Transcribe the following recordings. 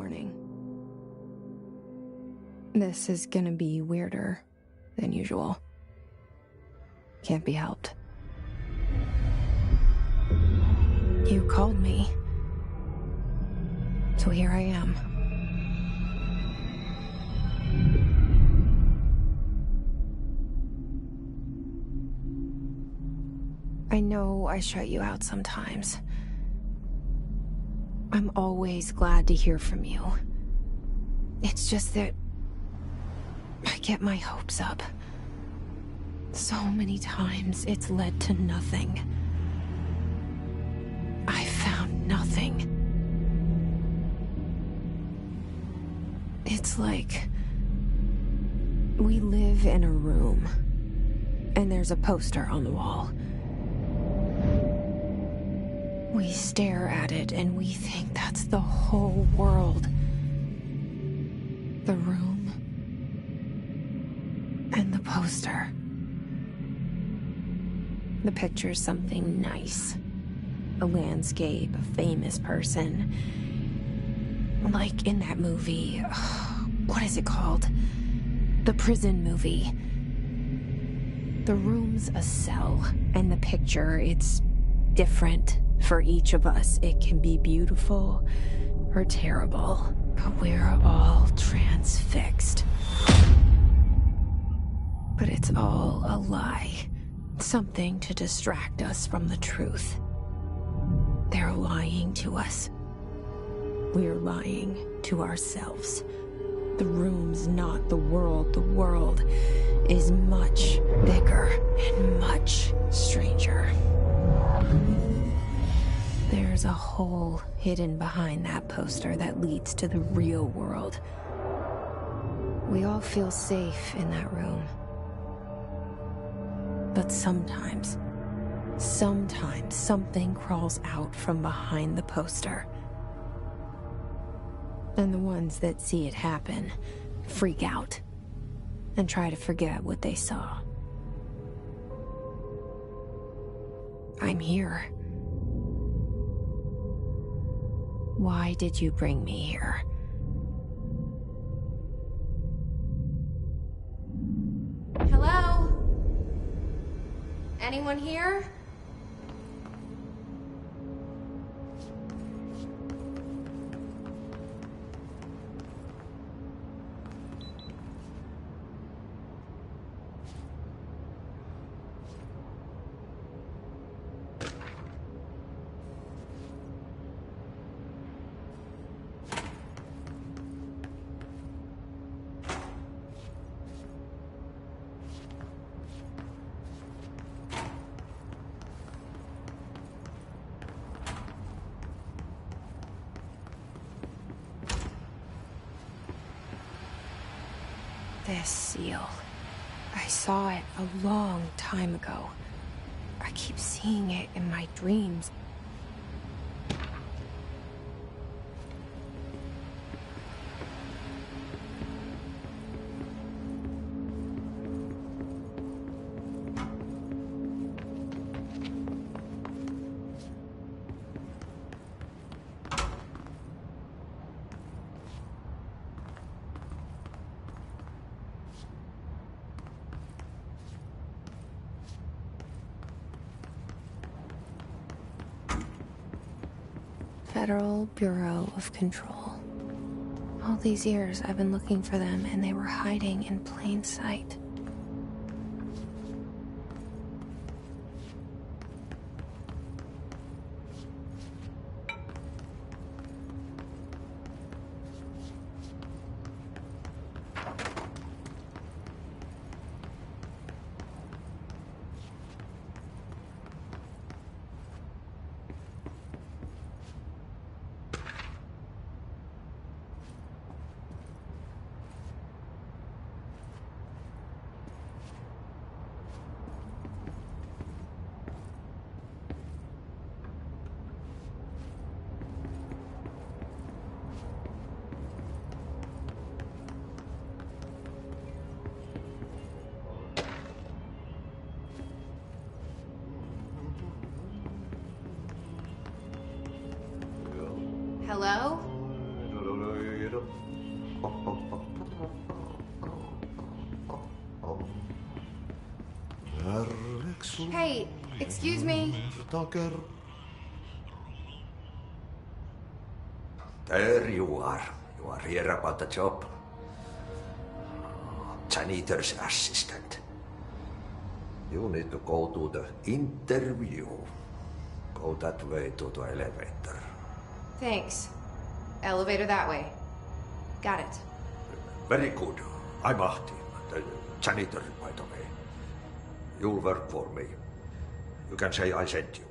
morning. This is gonna be weirder than usual. Can't be helped. You called me. So here I am. I know I shut you out sometimes. I'm always glad to hear from you. It's just that I get my hopes up. So many times it's led to nothing. I found nothing. It's like we live in a room, and there's a poster on the wall. We stare at it and we think that's the whole world. The room and the poster. The picture's something nice. A landscape, a famous person. Like in that movie, what is it called? The prison movie. The room's a cell, and the picture, it's different for each of us. It can be beautiful or terrible, but we're all transfixed. But it's all a lie. Something to distract us from the truth. They're lying to us. We're lying to ourselves. The room's not the world. The world is much bigger and much stranger. There's a hole hidden behind that poster that leads to the real world. We all feel safe in that room. But sometimes something crawls out from behind the poster. And the ones that see it happen freak out and try to forget what they saw. I'm here. Why did you bring me here? Hello? Anyone here? This seal. I saw it a long time ago. I keep seeing it in my dreams. Federal Bureau of Control. All these years I've been looking for them, and they were hiding in plain sight. Hello? Hey, excuse me. Tucker. There you are. You are here about the job. Janitor's assistant. You need to go to the interview. Go that way to the elevator. Thanks. Elevator that way. Got it. Very good. I'm Ahti, the janitor, by the way. You'll work for me. You can say I sent you.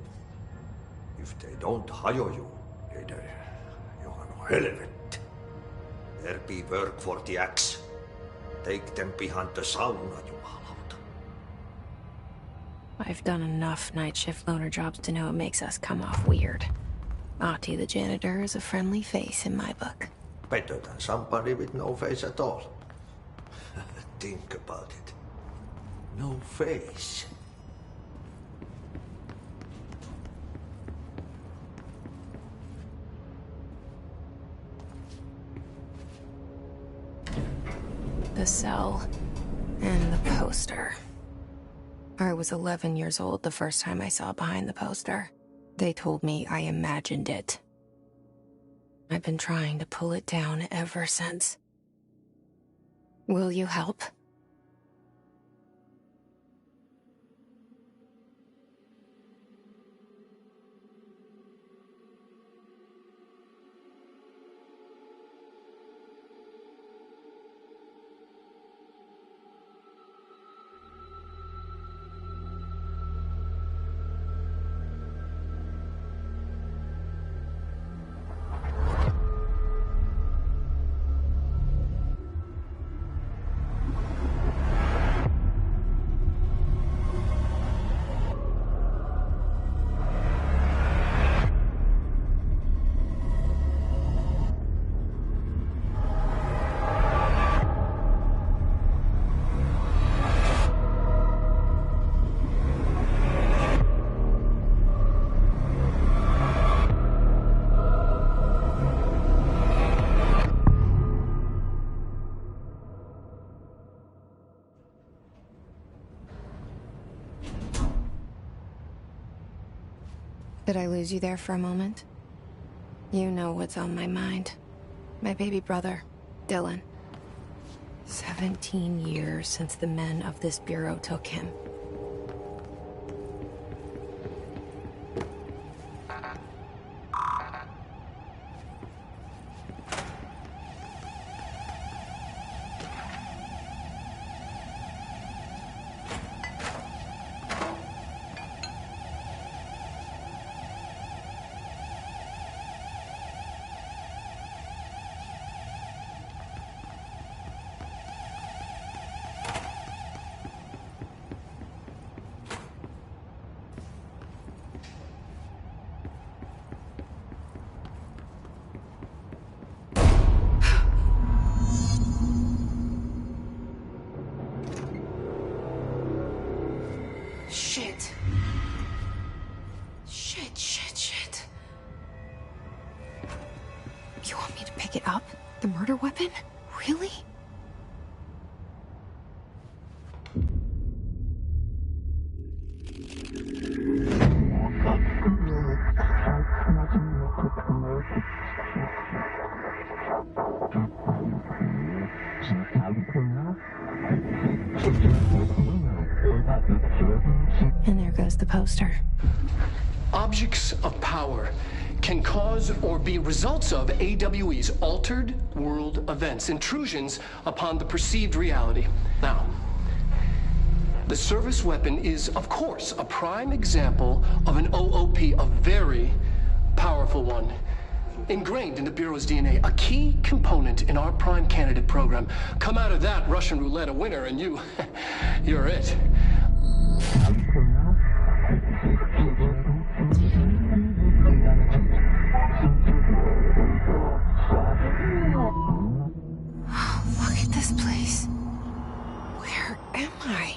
If they don't hire you, then you are no helvet. There be work for the axe. Take them behind the sauna, jumalauta. I've done enough night shift loner jobs to know it makes us come off weird. Ahti the janitor is a friendly face in my book. Better than somebody with no face at all. Think about it. No face. The cell and the poster. I was 11 years old the first time I saw behind the poster. They told me I imagined it. I've been trying to pull it down ever since. Will you help? Did I lose you there for a moment? You know what's on my mind. My baby brother, Dylan. 17 years since the men of this bureau took him. Shit. Shit. You want me to pick it up? The murder weapon? Really? And there goes the poster. Objects of power can cause or be results of AWE's altered world events, intrusions upon the perceived reality. Now, the service weapon is, of course, a prime example of an OOP, a very powerful one. Ingrained in the Bureau's DNA, a key component in our prime candidate program. Come out of that Russian roulette a winner and you're it. Look at this place. Where am I?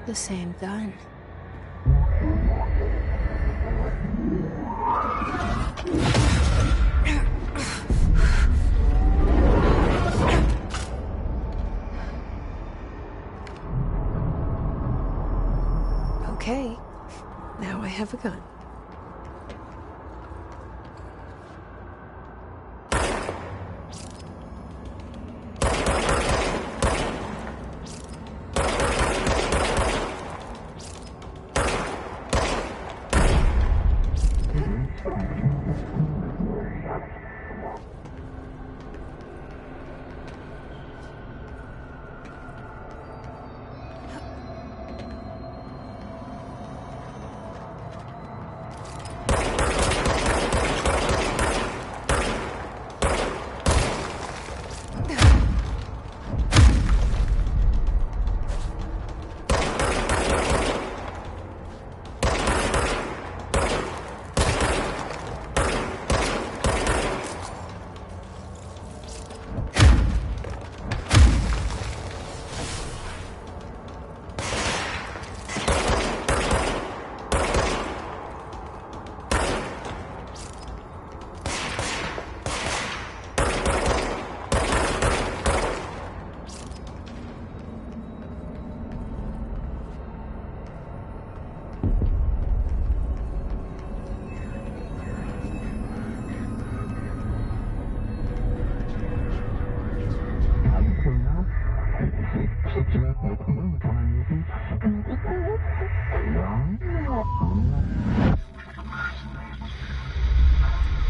The same gun. Okay, now I have a gun.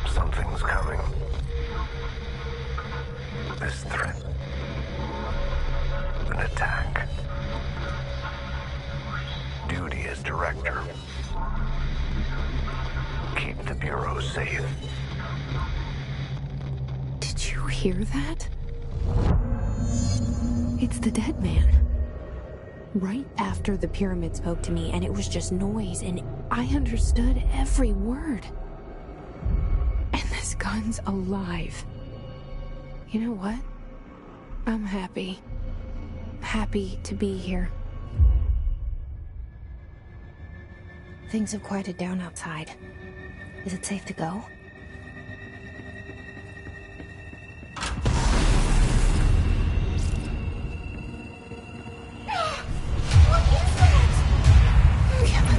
Something's coming. This threat. An attack. Duty as director. Keep the Bureau safe. Did you hear that? It's the dead man. Right after the pyramid spoke to me, and it was just noise, and I understood every word. And this gun's alive. You know what? I'm happy. Happy to be here. Things have quieted down outside. Is it safe to go?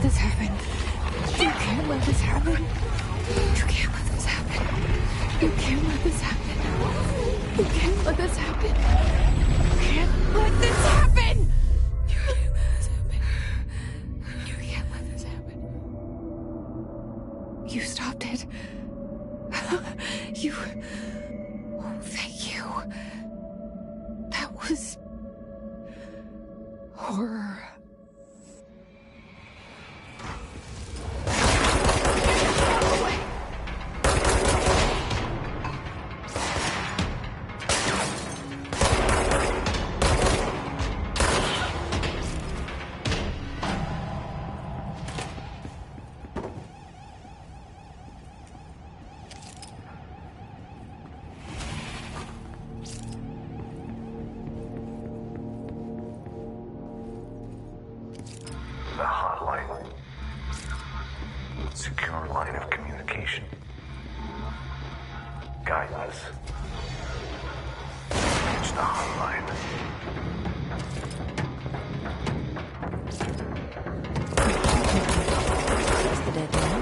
This happen. You can't let this happen. You can't let this happen. You can't let this happen. You can't let this happen. You can't let this happen. You can't let this happen. You can't let this happen. You stopped it. You... Oh, thank you. That was... horror. The hotline. Secure line of communication. Guidance. Reach the hotline. Is the dead man?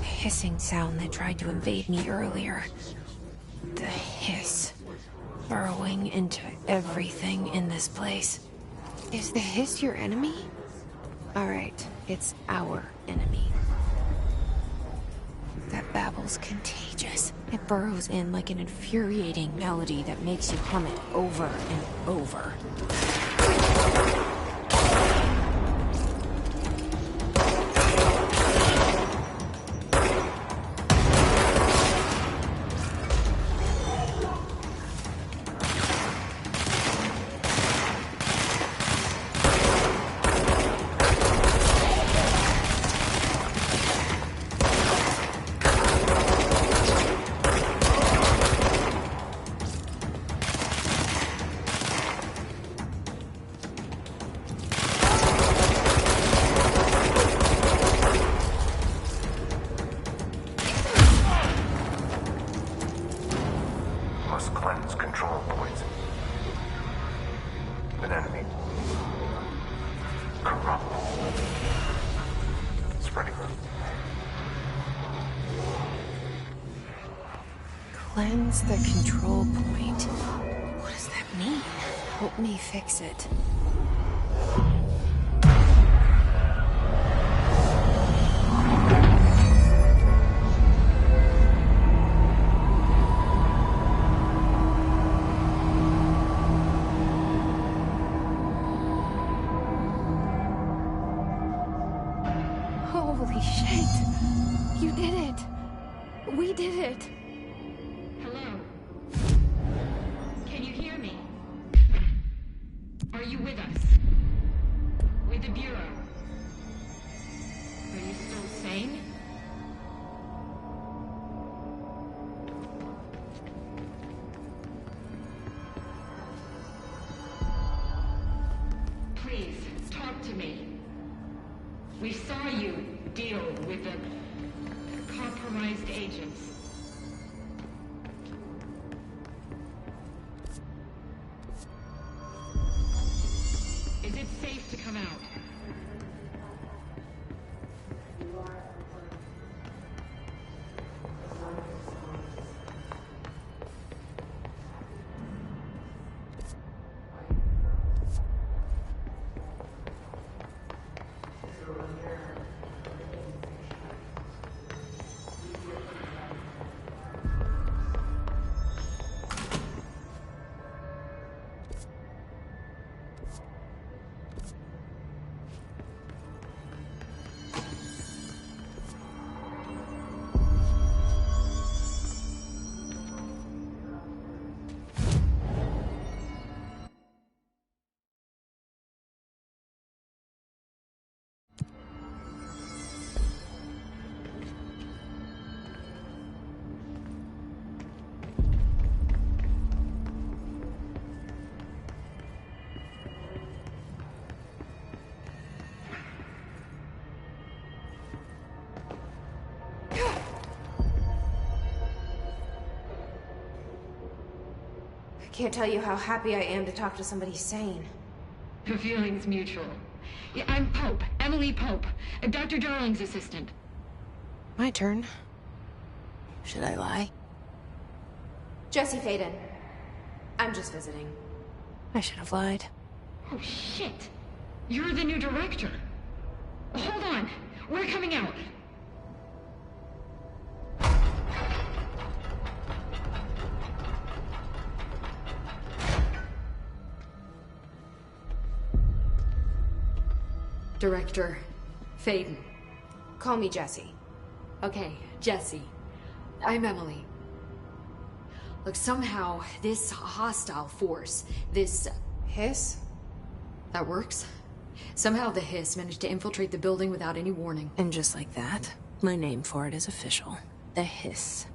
Hissing sound that tried to invade me earlier. The hiss. Burrowing into everything in this place. Is the hiss your enemy? Alright, it's our enemy. That babble's contagious. It burrows in like an infuriating melody that makes you hum it over and over. Must cleanse control points. An enemy. Corrupt. Spreading them. Cleanse the control point. What does that mean? Help me fix it. Holy shit! You did it! We did it! Hello? Can you hear me? Are you with us? With the Bureau? Are you still sane? Please, talk to me. We saw you deal with the compromised agents. Is it safe to come out? Can't tell you how happy I am to talk to somebody sane. The feeling's mutual. Yeah, I'm Pope, Emily Pope, Dr. Darling's assistant. My turn. Should I lie? Jesse Faden. I'm just visiting. I should have lied. Oh, shit. You're the new director. Hold on. We're coming out. Director Faden. Call me Jesse. Okay, Jesse. I'm Emily. Look, somehow, this hostile force, this Hiss? that works. Somehow the Hiss managed to infiltrate the building without any warning. And just like that, my name for it is official. The Hiss.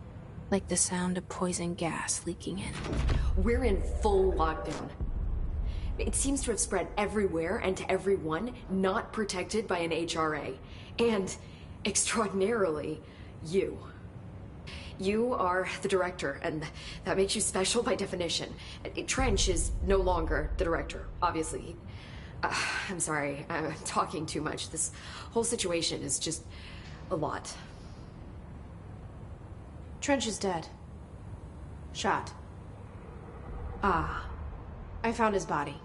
Like the sound of poison gas leaking in. We're in full lockdown. It seems to have spread everywhere and to everyone not protected by an HRA. And, extraordinarily, you. You are the director, and that makes you special by definition. Trench is no longer the director, obviously. I'm sorry, I'm talking too much. This whole situation is just a lot. Trench is dead. Shot. Ah, I found his body.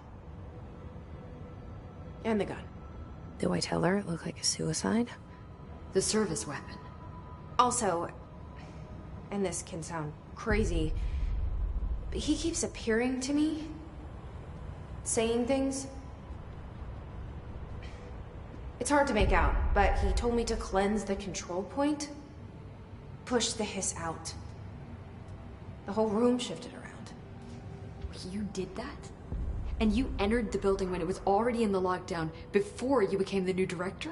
And the gun. Do I tell her it looked like a suicide? the service weapon. Also, and this can sound crazy, but he keeps appearing to me, saying things. It's hard to make out, but he told me to cleanse the control point, push the hiss out. The whole room shifted around. You did that? And you entered the building when it was already in the lockdown before you became the new director?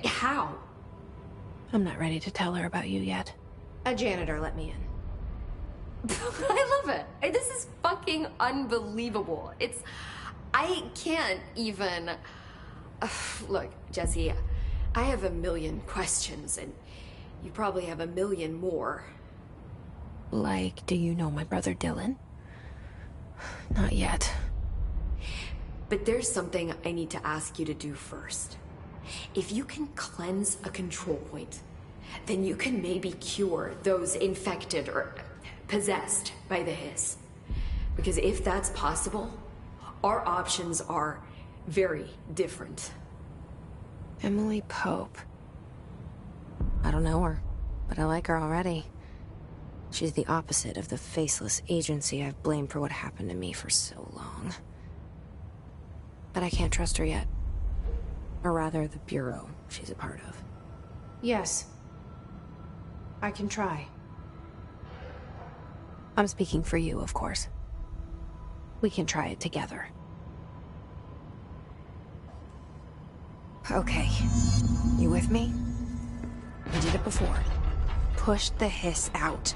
How? I'm not ready to tell her about you yet. A janitor let me in. I love it. This is fucking unbelievable. I can't even... Look, Jesse, I have a million questions, and you probably have a million more. Like, do you know my brother Dylan? Not yet. But there's something I need to ask you to do first. If you can cleanse a control point, then you can maybe cure those infected or possessed by the hiss. Because if that's possible, our options are very different. Emily Pope. I don't know her, but I like her already. She's the opposite of the faceless agency I've blamed for what happened to me for so long. But I can't trust her yet. Or rather, the Bureau she's a part of. Yes. I can try. I'm speaking for you, of course. We can try it together. Okay. You with me? We did it before. Push the hiss out.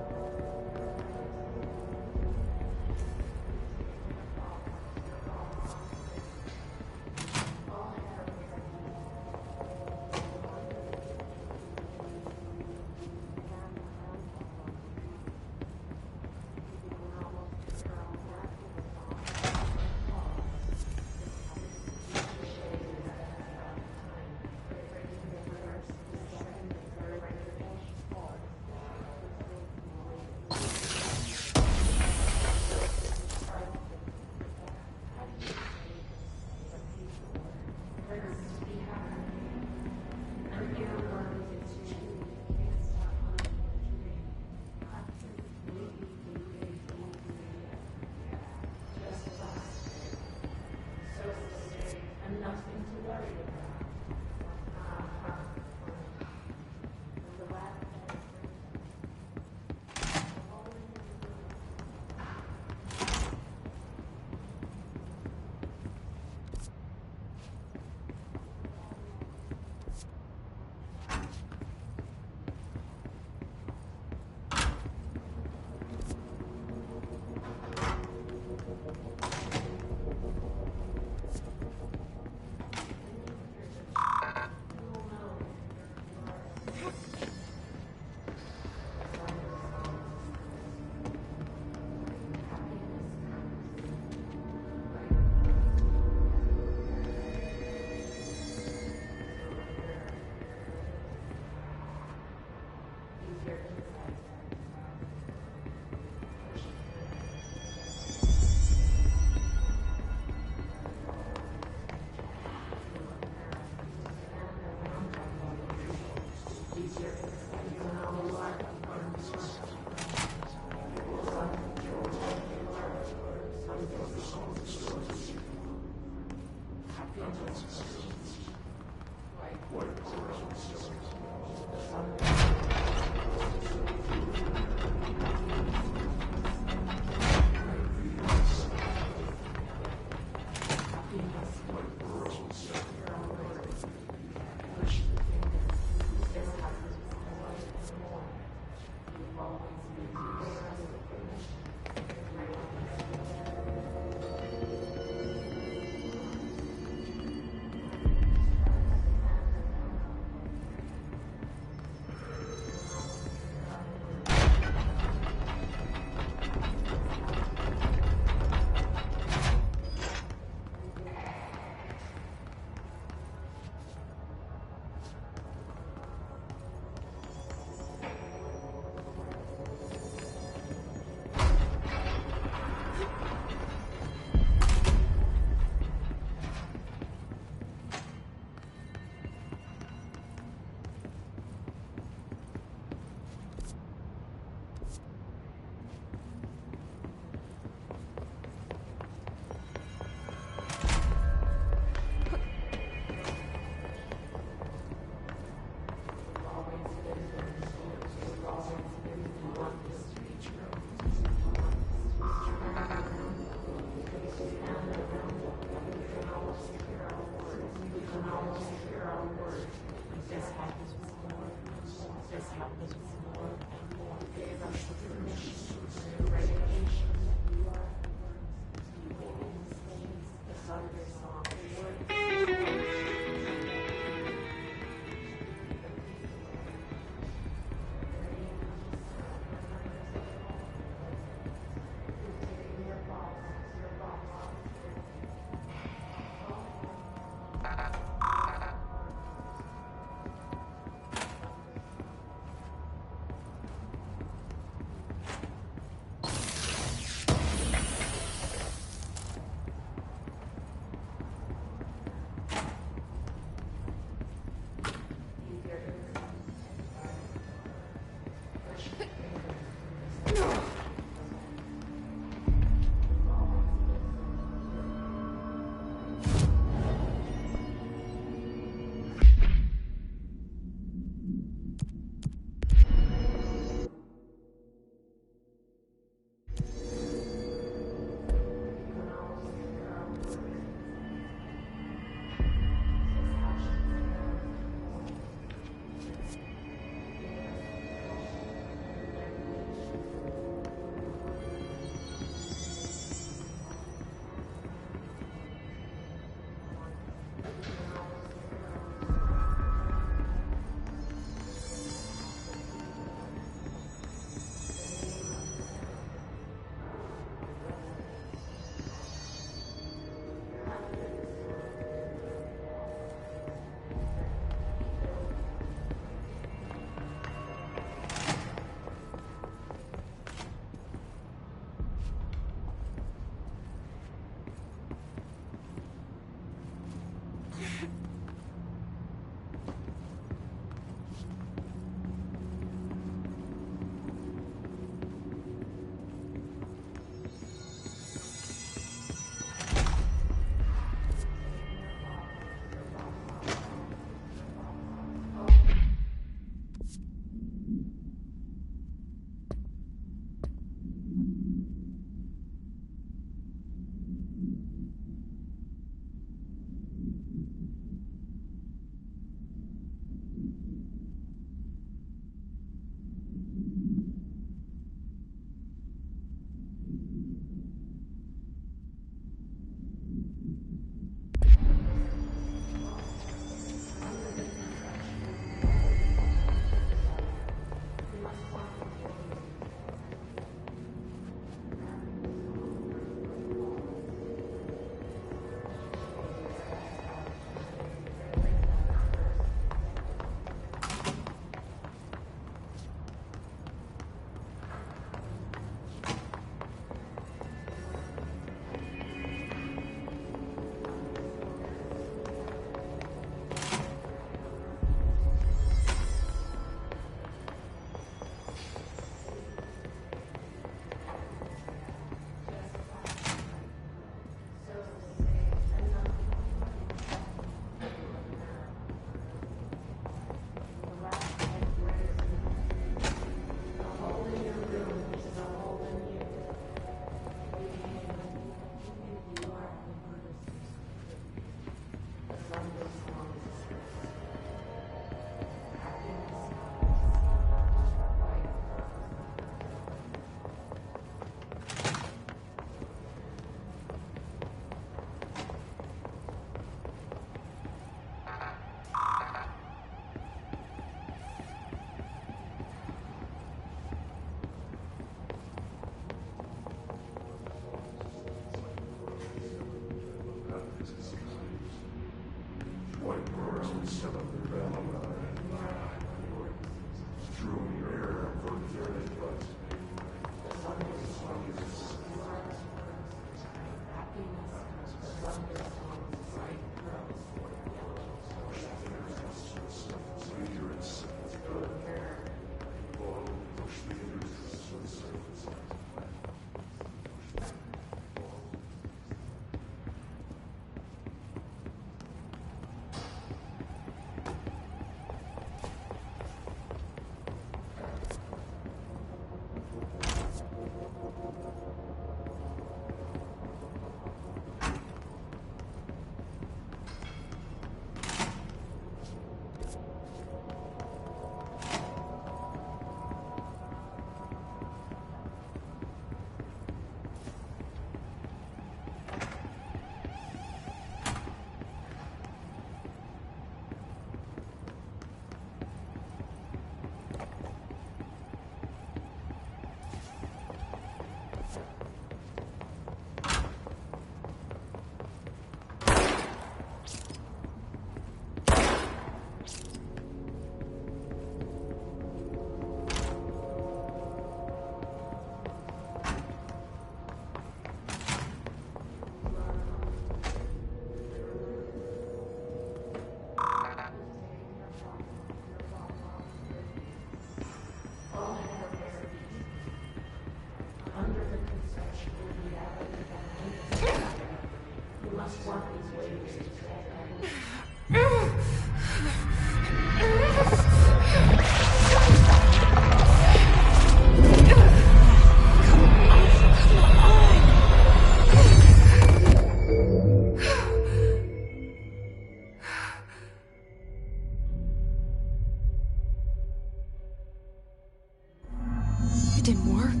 It didn't work.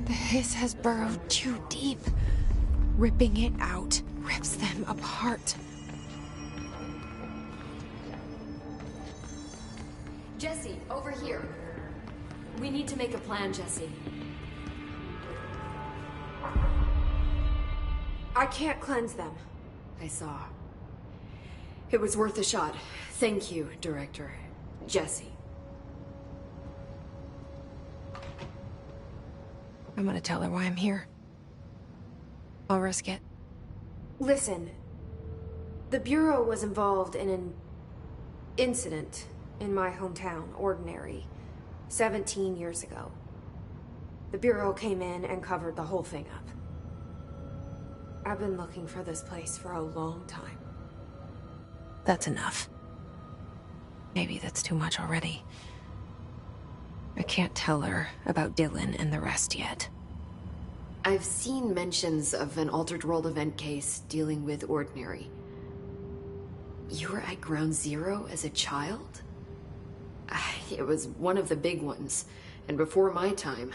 The hiss has burrowed too deep. Ripping it out rips them apart. Jesse, over here. We need to make a plan, Jesse. I can't cleanse them. I saw. It was worth a shot. Thank you, Director. Jesse. I'm gonna tell her why I'm here. I'll risk it. Listen, the Bureau was involved in an incident in my hometown, Ordinary, 17 years ago. The Bureau came in and covered the whole thing up. I've been looking for this place for a long time. That's enough. Maybe that's too much already. I can't tell her about Dylan and the rest yet. I've seen mentions of an Altered World event case dealing with Ordinary. You were at Ground Zero as a child? It was one of the big ones, and before my time.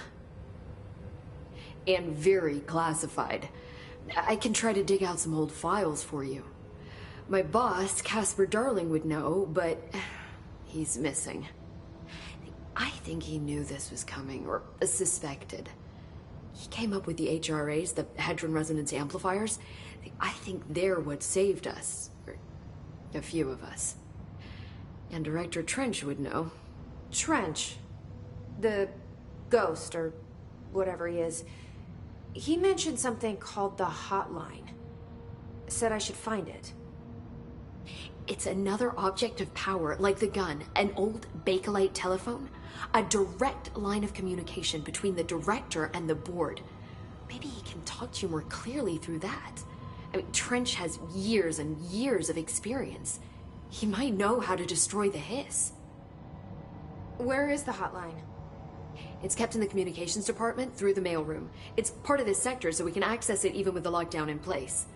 And very classified. I can try to dig out some old files for you. My boss, Casper Darling, would know, but he's missing. I think he knew this was coming, or suspected. He came up with the HRAs, the Hadron Resonance Amplifiers. I think they're what saved us. Or a few of us. And Director Trench would know. Trench, the ghost, or whatever he is, he mentioned something called the Hotline. Said I should find it. It's another object of power, like the gun, an old Bakelite telephone. A direct line of communication between the director and the board. Maybe he can talk to you more clearly through that. I mean, Trench has years and years of experience. He might know how to destroy the hiss. Where is the hotline? It's kept in the communications department through the mailroom. It's part of this sector, so we can access it even with the lockdown in place.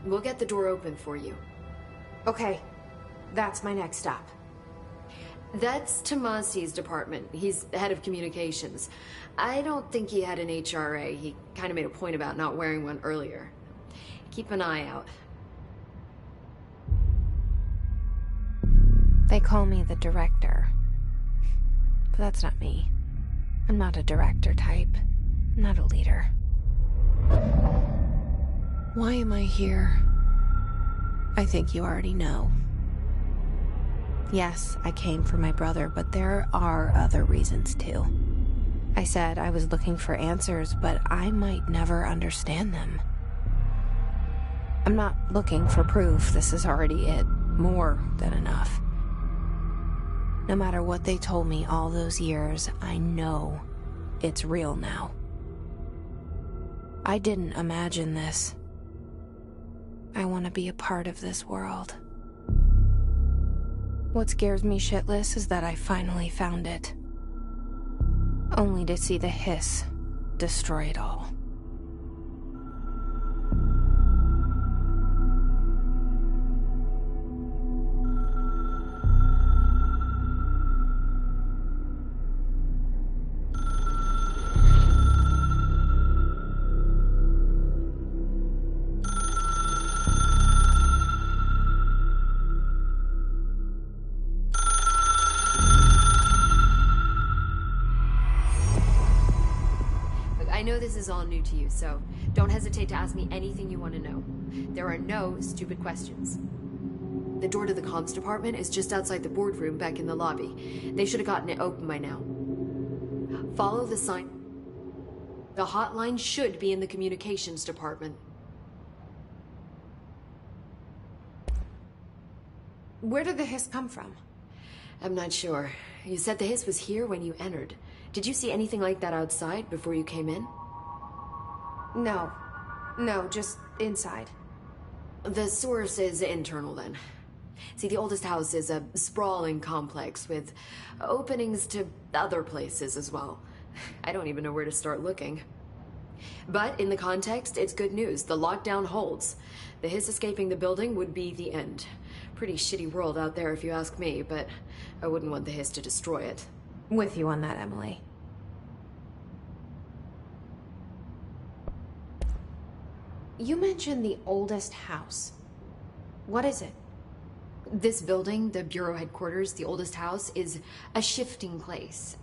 We'll get the door open for you. Okay, that's my next stop. That's Tomasi's department. He's head of communications. I don't think he had an HRA. He kind of made a point about not wearing one earlier. Keep an eye out. They call me the director. But that's not me. I'm not a director type. I'm not a leader. Why am I here? I think you already know. Yes, I came for my brother, but there are other reasons too. I said I was looking for answers, but I might never understand them. I'm not looking for proof. This is already it. More than enough. No matter what they told me all those years, I know it's real now. I didn't imagine this. I want to be a part of this world. What scares me shitless is that I finally found it. Only to see the hiss destroy it all. I know this is all new to you, so don't hesitate to ask me anything you want to know. There are no stupid questions. The door to the comms department is just outside the boardroom back in the lobby. They should have gotten it open by now. Follow the sign. The hotline should be in the communications department. Where did the hiss come from? I'm not sure. You said the hiss was here when you entered. Did you see anything like that outside before you came in? No. No, just inside. The source is internal then. See, the oldest house is a sprawling complex with openings to other places as well. I don't even know where to start looking. But in the context, it's good news. The lockdown holds. The hiss escaping the building would be the end. Pretty shitty world out there if you ask me, but I wouldn't want the hiss to destroy it. With you on that, Emily. You mentioned the oldest house. What is it? This building, the Bureau headquarters, the oldest house, is a shifting place.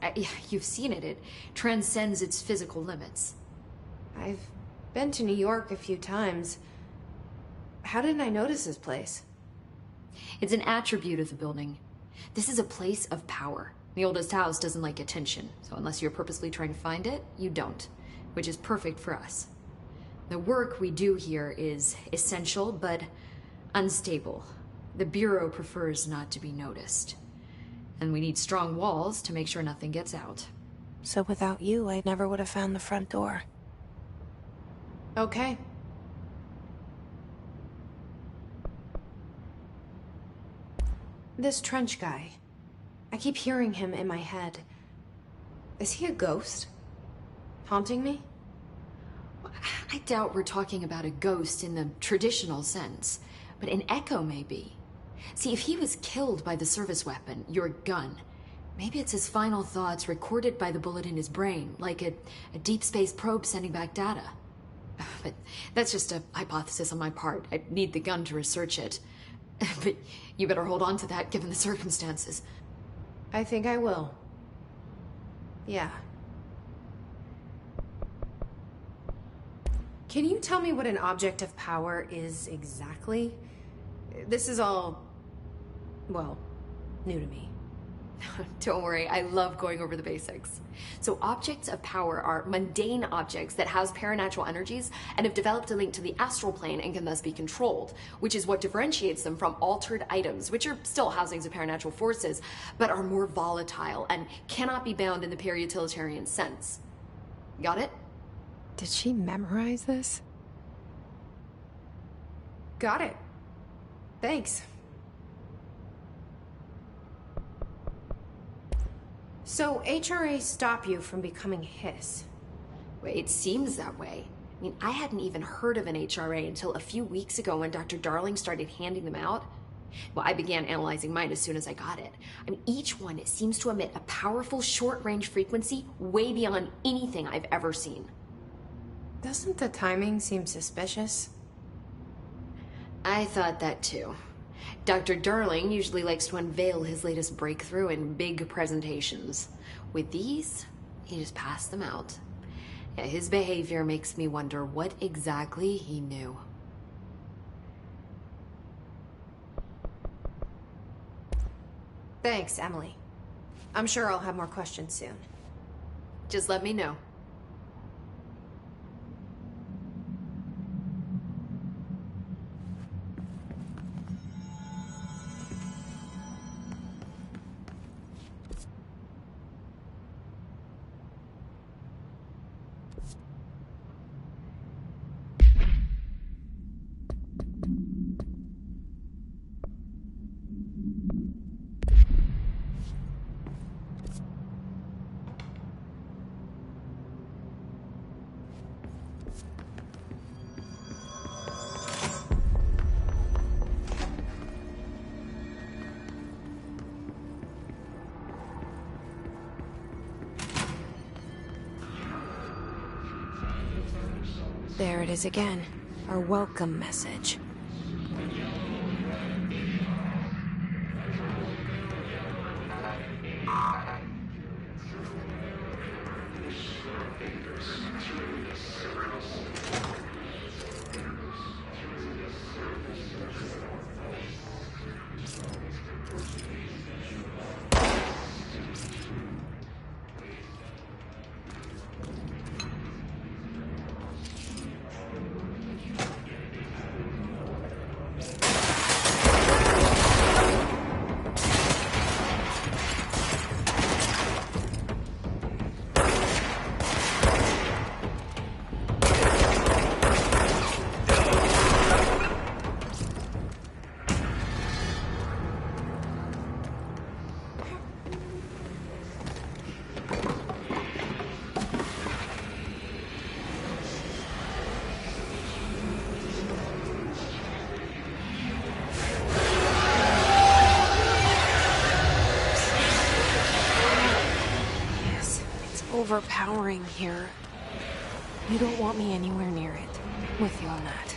You've seen it. It transcends its physical limits. I've been to New York a few times. How didn't I notice this place? It's an attribute of the building. This is a place of power. The oldest house doesn't like attention, so unless you're purposely trying to find it, you don't, which is perfect for us. The work we do here is essential, but unstable. The Bureau prefers not to be noticed. And we need strong walls to make sure nothing gets out. So without you, I never would have found the front door. Okay. This Trench guy. I keep hearing him in my head. Is he a ghost? Haunting me? I doubt we're talking about a ghost in the traditional sense, but an echo maybe. See, if he was killed by the service weapon, your gun, maybe it's his final thoughts recorded by the bullet in his brain, like a deep space probe sending back data. But that's just a hypothesis on my part. I'd need the gun to research it. But you better hold on to that given the circumstances. I think I will. Yeah. Can you tell me what an object of power is exactly? This is all, well, new to me. Don't worry, I love going over the basics. So objects of power are mundane objects that house paranatural energies and have developed a link to the astral plane and can thus be controlled, which is what differentiates them from altered items, which are still housings of paranatural forces, but are more volatile and cannot be bound in the peri-utilitarian sense. Got it? Did she memorize this? Got it. Thanks. So, HRA stop you from becoming Hiss? Well, it seems that way. I mean, I hadn't even heard of an HRA until a few weeks ago when Dr. Darling started handing them out. Well, I began analyzing mine as soon as I got it. I mean, each one seems to emit a powerful short-range frequency way beyond anything I've ever seen. Doesn't the timing seem suspicious? I thought that too. Dr. Darling usually likes to unveil his latest breakthrough in big presentations. With these, he just passed them out. Yeah, his behavior makes me wonder what exactly he knew. Thanks, Emily. I'm sure I'll have more questions soon. Just let me know. There it is again. Our welcome message. Overpowering here. You don't want me anywhere near it. With you on that.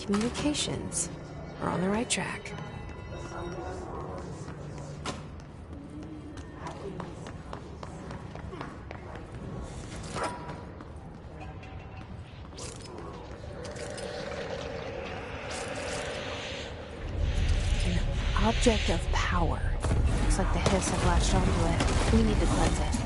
Communications. We're on the right track. An object of power. Looks like the Hiss have latched onto it. We need to cleanse it.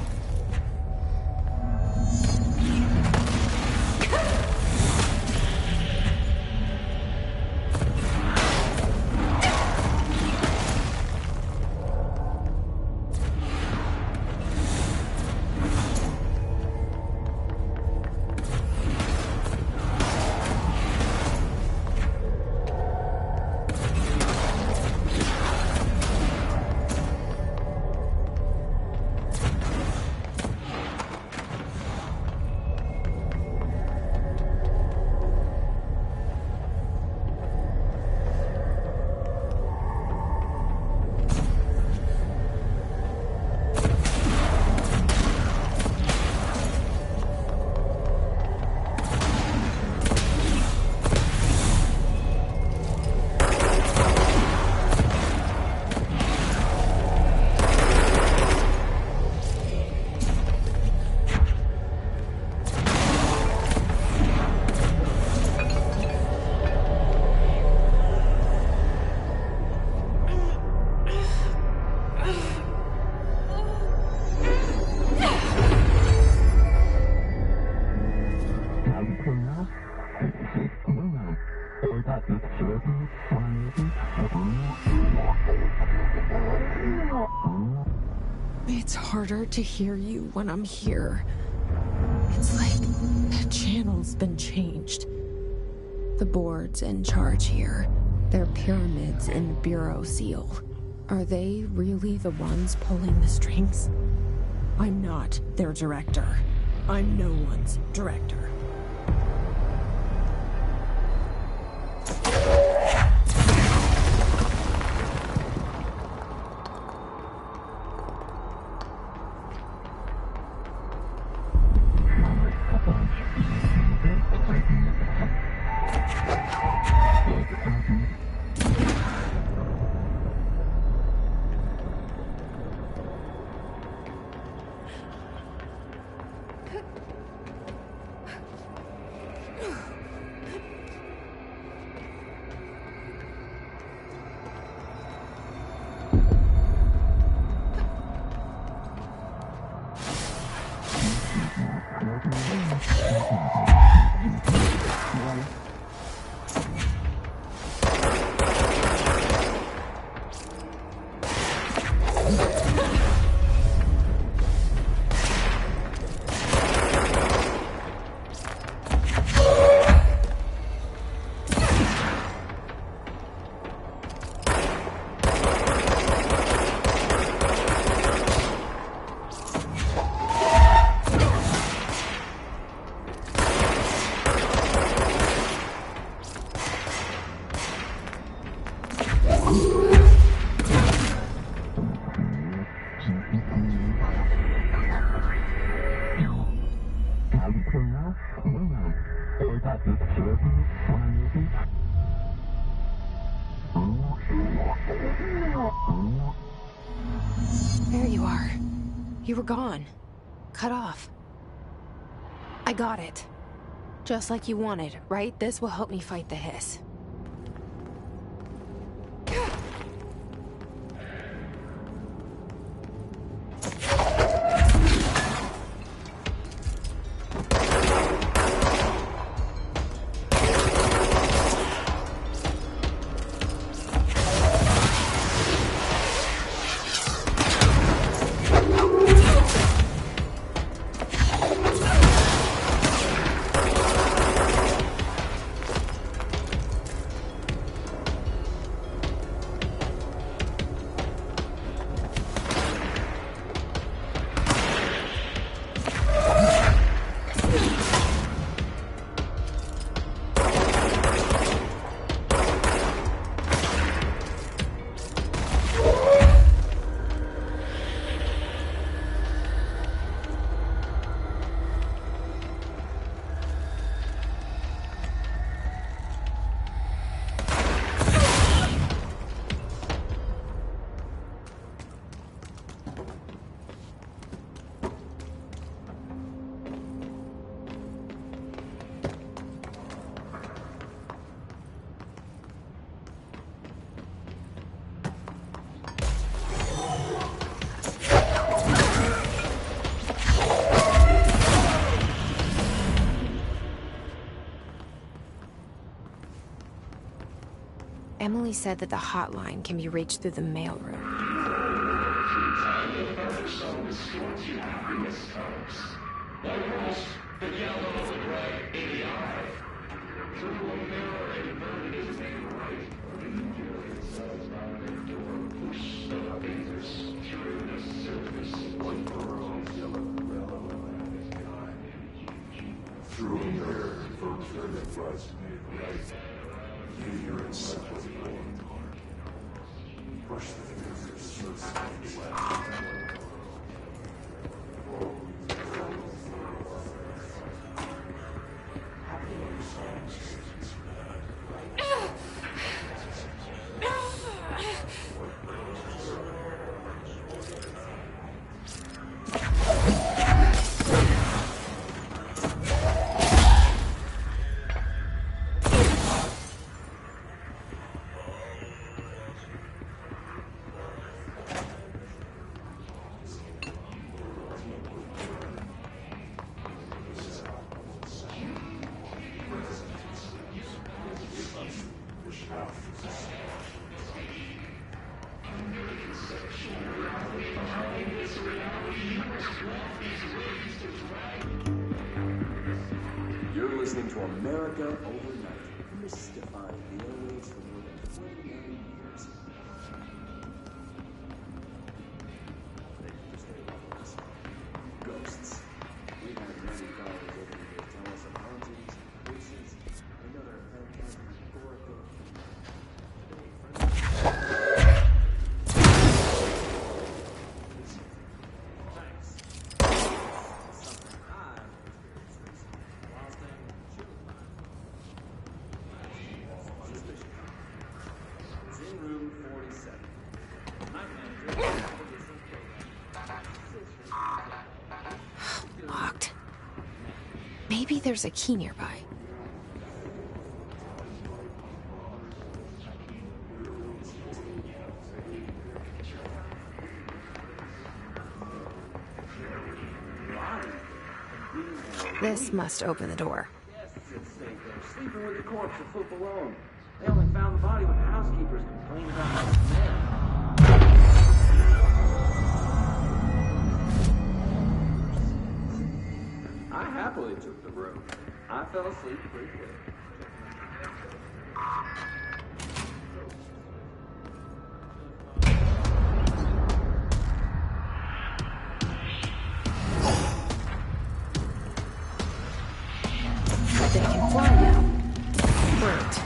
It's harder to hear you when I'm here. It's like the channel's been changed. The board's in charge here. They're pyramids in the Bureau seal. Are they really the ones pulling the strings? I'm not their director. I'm no one's director. There you are. You were gone. Cut off. I got it. Just like you wanted, right? This will help me fight the Hiss. Emily said that the hotline can be reached through the mailroom. Through a mirror, confirms your enterprise made right. You're inside what you want. Brush the fingers, smooth left. You're listening to America Overnight, mystifying the airwaves for more than 29 years. Thank you for staying with us. Ghosts. We have many callers over here to tell us of hauntings, voices, and other phantasmagorical Locked. Maybe there's a key nearby. This must open the door. Yes, it's safe there. Sleeping with the corpse or poop alone. They only found the body when the housekeepers complained about the smell. I happily took the room. I fell asleep pretty quick. They can fly now. Great.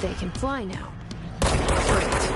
They can fly now. Great.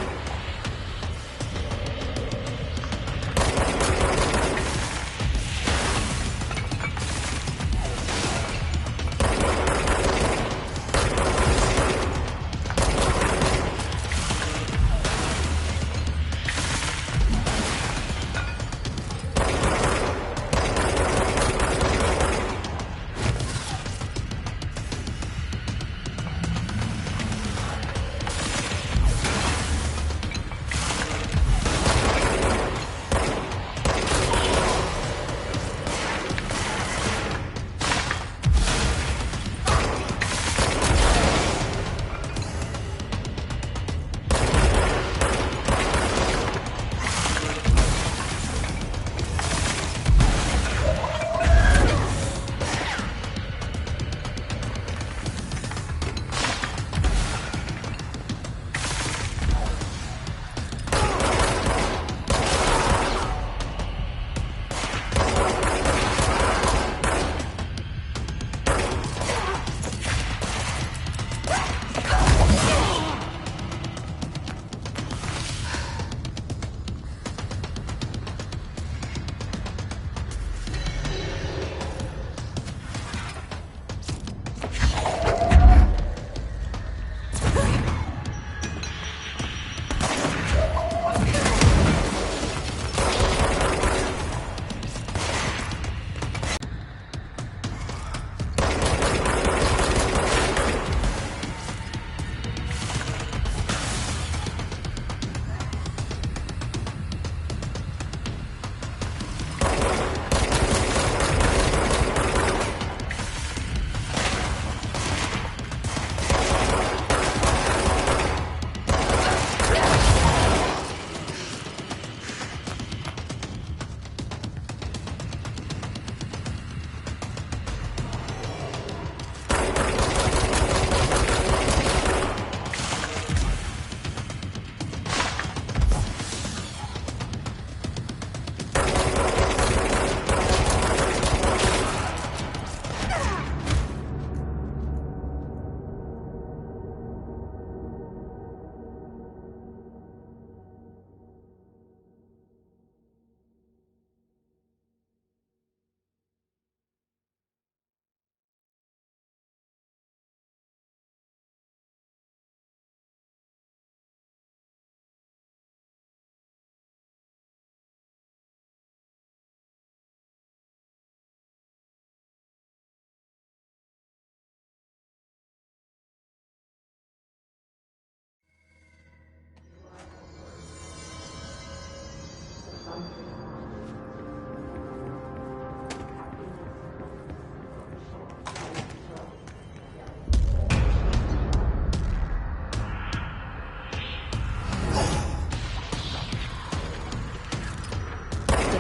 But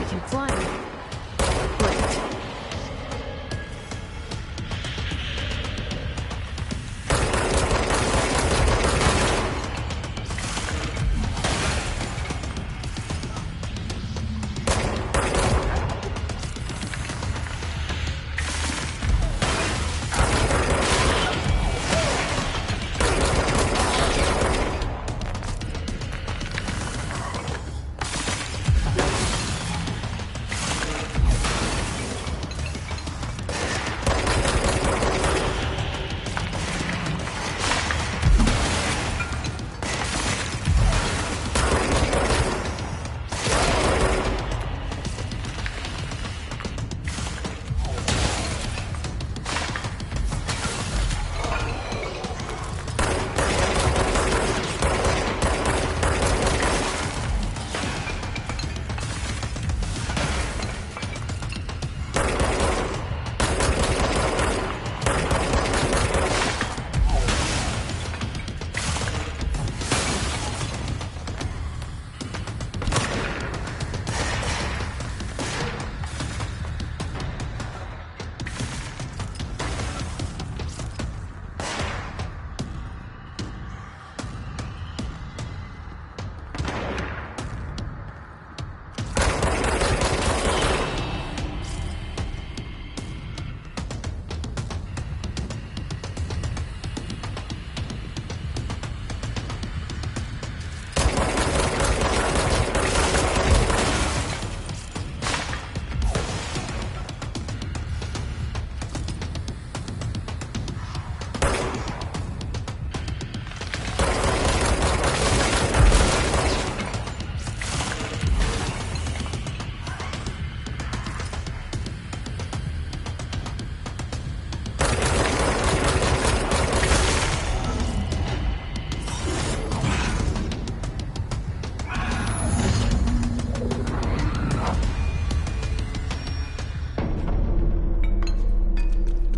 it can fly. Great.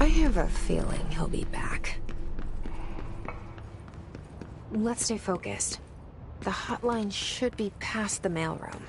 I have a feeling he'll be back. Let's stay focused. The hotline should be past the mailroom.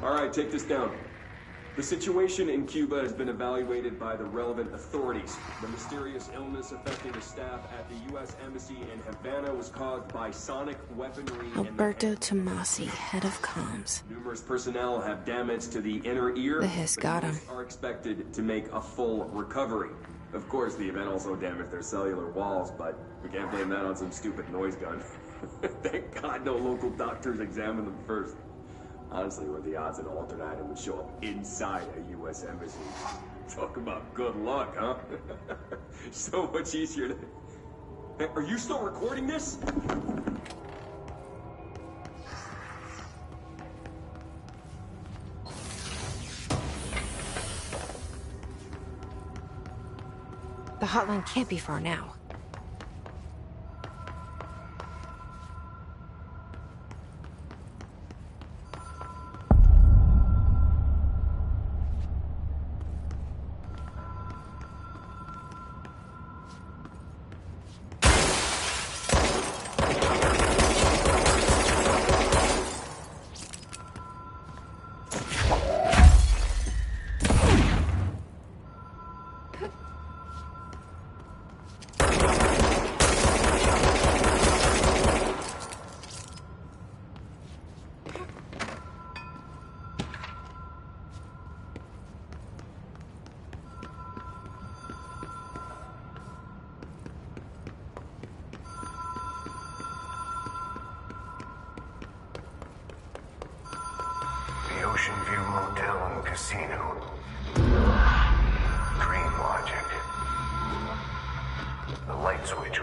All right, take this down. The situation in Cuba has been evaluated by the relevant authorities. The mysterious illness affecting the staff at the U.S. Embassy in Havana was caused by sonic weaponry. Alberto Tomasi, head of comms. Numerous personnel have damage to the inner ear. The hiss got him. Are expected to make a full recovery. Of course, the event also damaged their cellular walls, but we can't blame that on some stupid noise gun. Thank God no local doctors examined them first. Honestly, what are the odds an alternate item would show up inside a U.S. embassy? Talk about good luck, huh? So much easier to... Hey, are you still recording this? The hotline can't be far now. Ocean View Motel and Casino. Dream Logic. The light switch.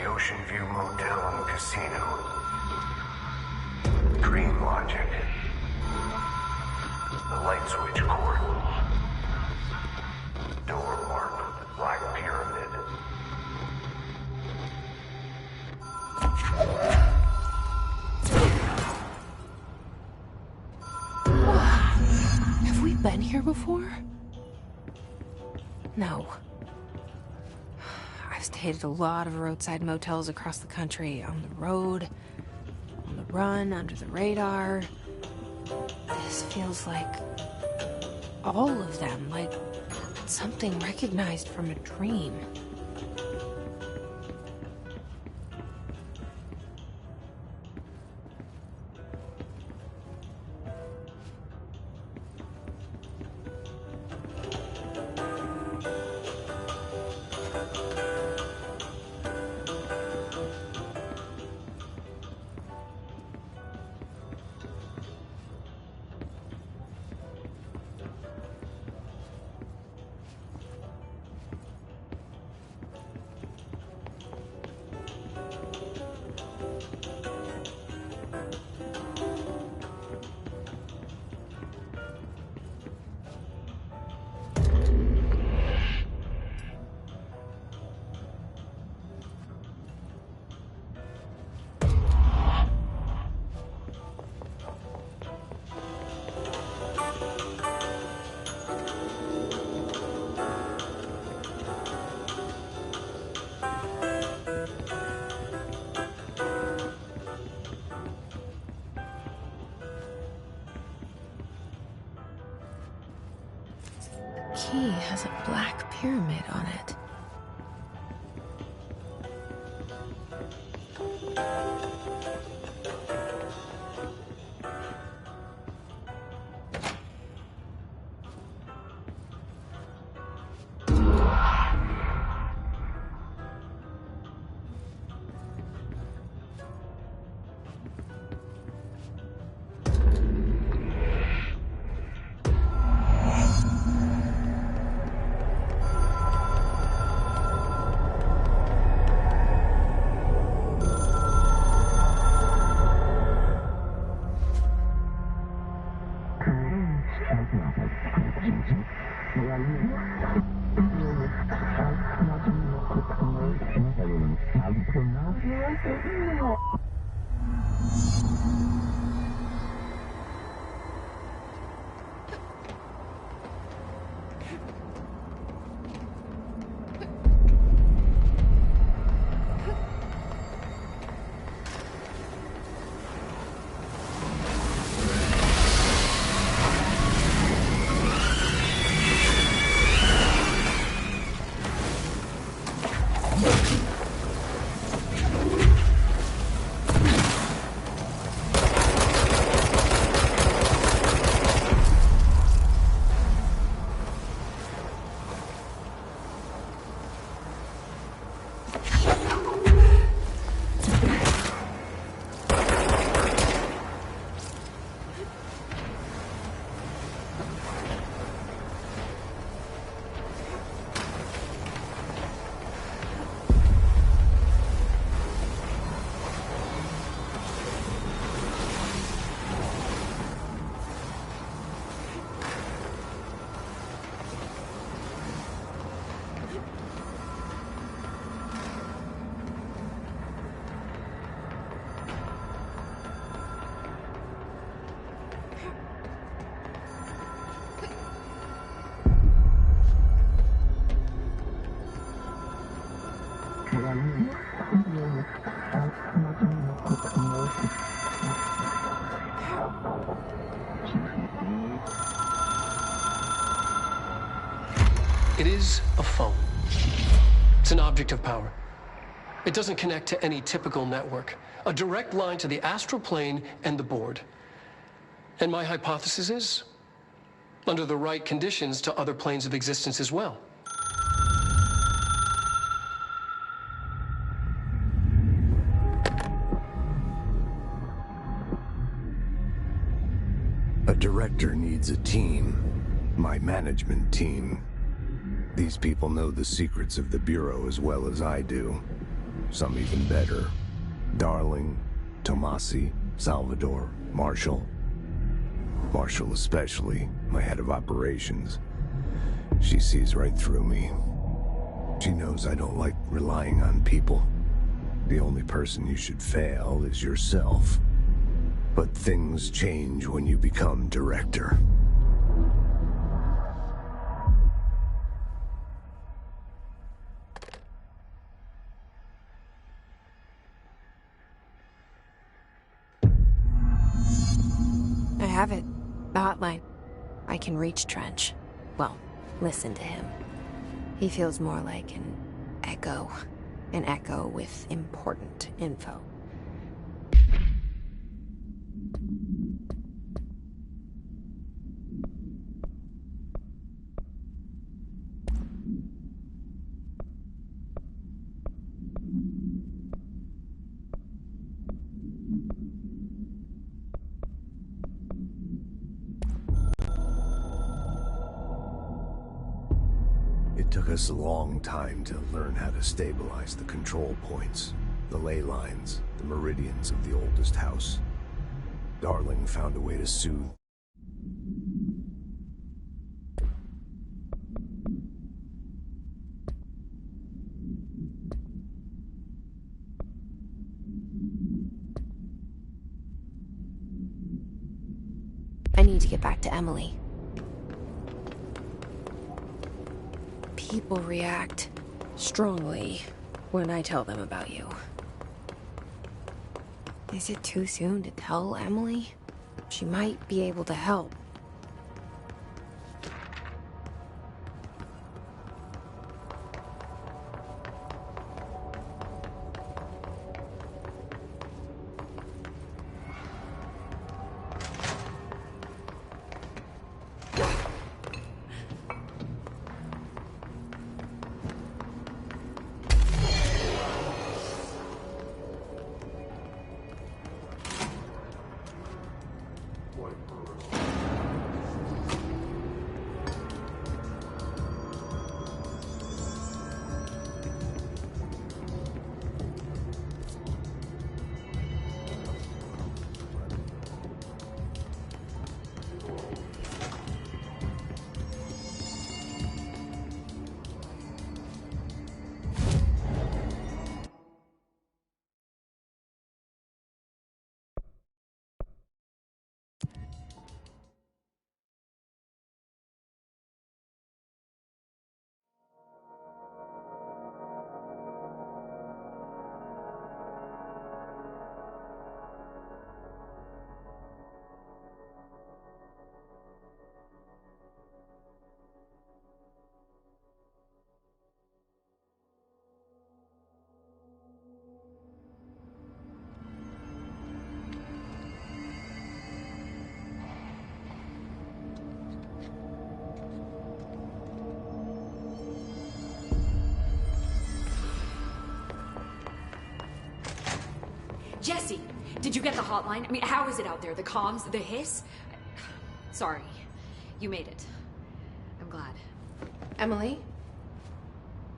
Ocean View Motel and Casino. Dream Logic. The light switch cord. Door marked with the Black Pyramid. Have we been here before? No. I've stayed at a lot of roadside motels across the country, on the road, on the run, under the radar. This feels like all of them, like something recognized from a dream. Key has a black pyramid on it. It is a phone. It's an object of power. It doesn't connect to any typical network. A direct line to the astral plane and the board. And my hypothesis is, under the right conditions, to other planes of existence as well. A director needs a team. My management team. These people know the secrets of the Bureau as well as I do. Some even better. Darling, Tomasi, Salvador, Marshall. Marshall especially, my head of operations. She sees right through me. She knows I don't like relying on people. The only person you should fail is yourself. But things change when you become director. I have it. The hotline. I can reach Trench. Well, listen to him. He feels more like an echo. An echo with important info. It took us a long time to learn how to stabilize the control points, the ley lines, the meridians of the oldest house. Darling found a way to soothe. I need to get back to Emily. People react strongly when I tell them about you. Is it too soon to tell Emily? She might be able to help. Jesse, did you get the hotline? I mean, how is it out there? The comms, the hiss? Sorry. You made it. I'm glad. Emily?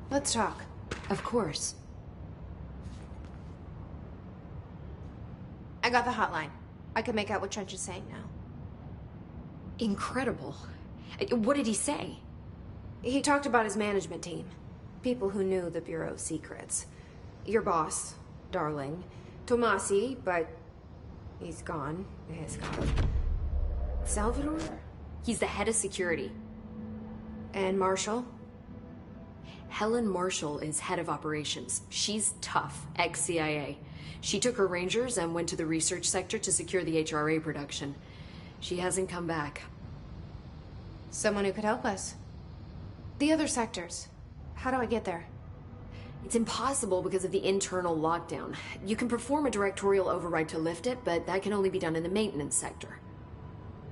Let's talk. Of course. I got the hotline. I can make out what Trench is saying now. Incredible. What did he say? He talked about his management team. People who knew the Bureau's secrets. Your boss, Darling. Tomasi, but he's gone. He's gone. Salvador? He's the head of security. And Marshall? Helen Marshall is head of operations. She's tough, ex-CIA. She took her Rangers and went to the research sector to secure the HRA production. She hasn't come back. Someone who could help us. The other sectors. How do I get there? It's impossible because of the internal lockdown. You can perform a directorial override to lift it, but that can only be done in the maintenance sector.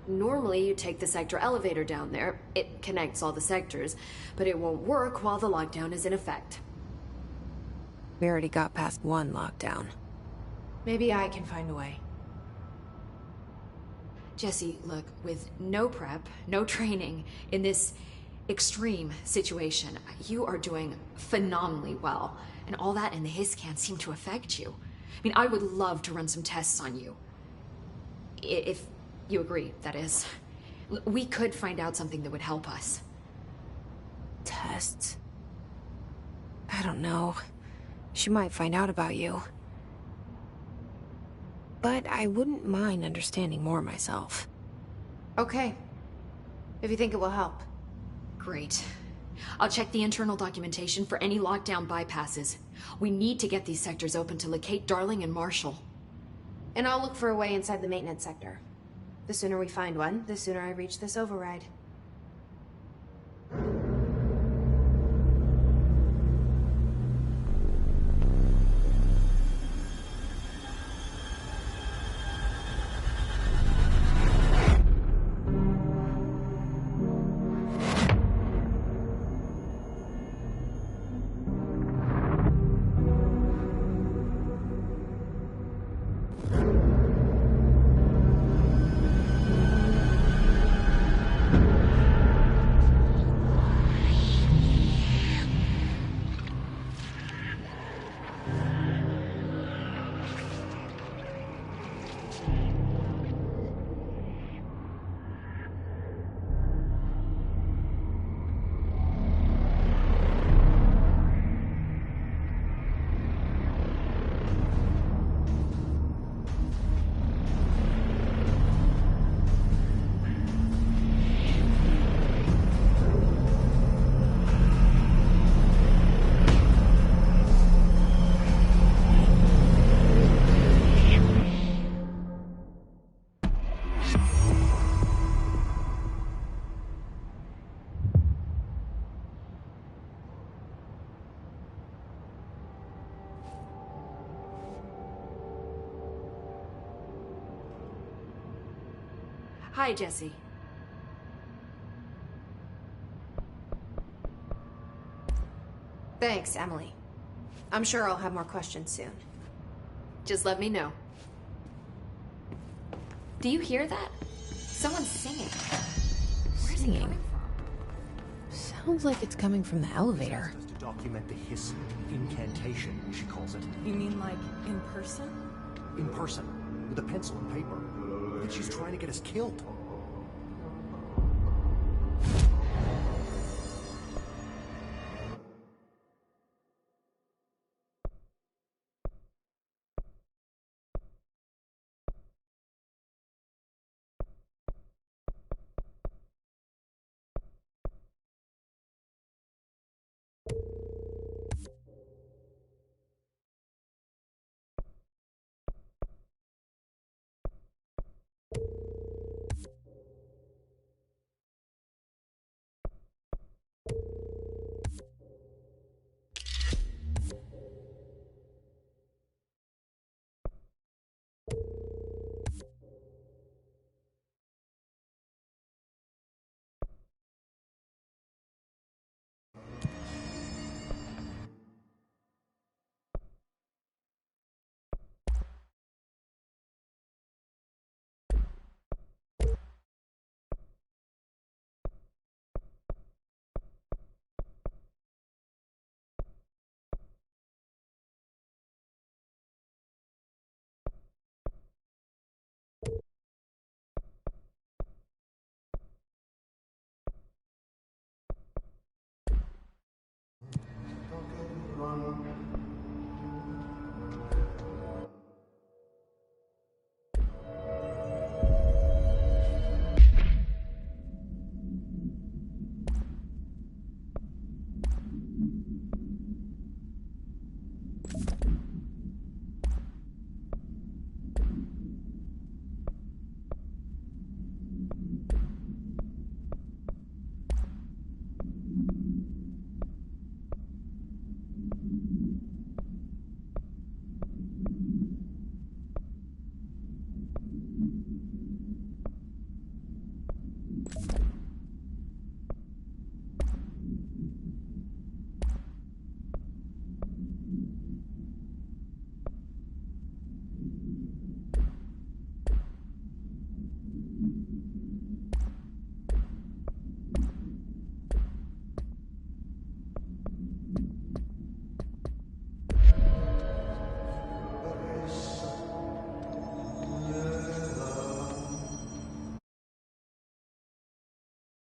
Normally, you take the sector elevator down there. It connects all the sectors, but it won't work while the lockdown is in effect. We already got past one lockdown. Maybe I can find a way. Jesse, look, with no prep, no training, in this extreme situation, you are doing phenomenally well. And all that and the hiss can't seem to affect you. I mean, I would love to run some tests on you. If you agree, that is. We could find out something that would help us. Tests? I don't know. She might find out about you. But I wouldn't mind understanding more myself. Okay. If you think it will help. Great. I'll check the internal documentation for any lockdown bypasses. We need to get these sectors open to locate Darling and Marshall. And I'll look for a way inside the maintenance sector. The sooner we find one, the sooner I reach this override. Hi, Jesse. Thanks, Emily. I'm sure I'll have more questions soon. Just let me know. Do you hear that? Someone's singing. Where's it coming from? Sounds like it's coming from the elevator. To document the hiss incantation, she calls it. You mean like in person? In person, with a pencil and paper. I think she's trying to get us killed. run